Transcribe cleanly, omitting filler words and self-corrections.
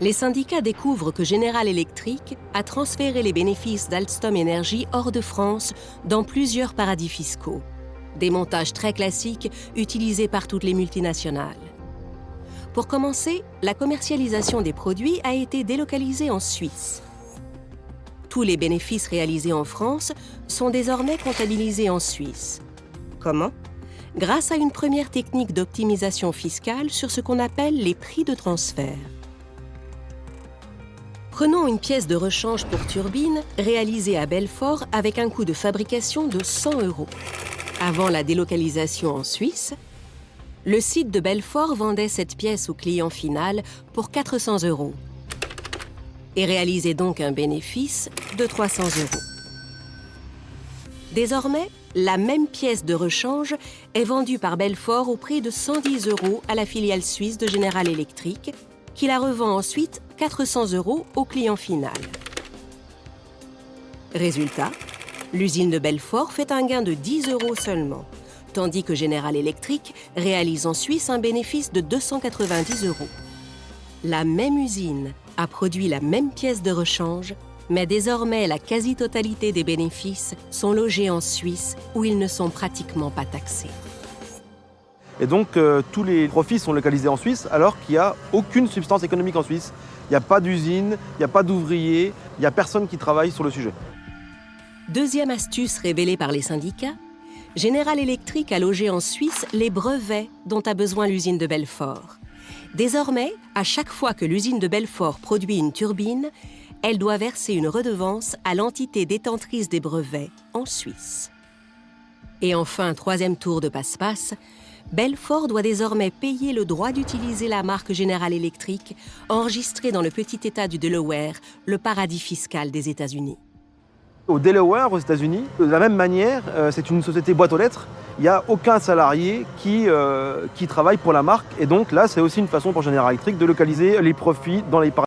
Les syndicats découvrent que General Electric a transféré les bénéfices d'Alstom Energy hors de France dans plusieurs paradis fiscaux. Des montages très classiques utilisés par toutes les multinationales. Pour commencer, la commercialisation des produits a été délocalisée en Suisse. Tous les bénéfices réalisés en France sont désormais comptabilisés en Suisse. Comment? Grâce à une première technique d'optimisation fiscale sur ce qu'on appelle les prix de transfert. Prenons une pièce de rechange pour turbine réalisée à Belfort avec un coût de fabrication de 100 €. Avant la délocalisation en Suisse, le site de Belfort vendait cette pièce au client final pour 400 € et réalisait donc un bénéfice de 300 €. Désormais, la même pièce de rechange est vendue par Belfort au prix de 110 € à la filiale suisse de General Electric, qui la revend ensuite 400 € au client final. Résultat, l'usine de Belfort fait un gain de 10 € seulement, tandis que General Electric réalise en Suisse un bénéfice de 290 €. La même usine a produit la même pièce de rechange, mais désormais la quasi-totalité des bénéfices sont logés en Suisse où ils ne sont pratiquement pas taxés. Et donc tous les profits sont localisés en Suisse alors qu'il n'y a aucune substance économique en Suisse. Il n'y a pas d'usine, il n'y a pas d'ouvriers, il n'y a personne qui travaille sur le sujet. Deuxième astuce révélée par les syndicats, General Electric a logé en Suisse les brevets dont a besoin l'usine de Belfort. Désormais, à chaque fois que l'usine de Belfort produit une turbine, elle doit verser une redevance à l'entité détentrice des brevets en Suisse. Et enfin, troisième tour de passe-passe, Belfort doit désormais payer le droit d'utiliser la marque General Electric enregistrée dans le petit État du Delaware, le paradis fiscal des États-Unis. Au Delaware, aux États-Unis, de la même manière, c'est une société boîte aux lettres. Il n'y a aucun salarié qui travaille pour la marque. Et donc là, c'est aussi une façon pour General Electric de localiser les profits dans les paradis.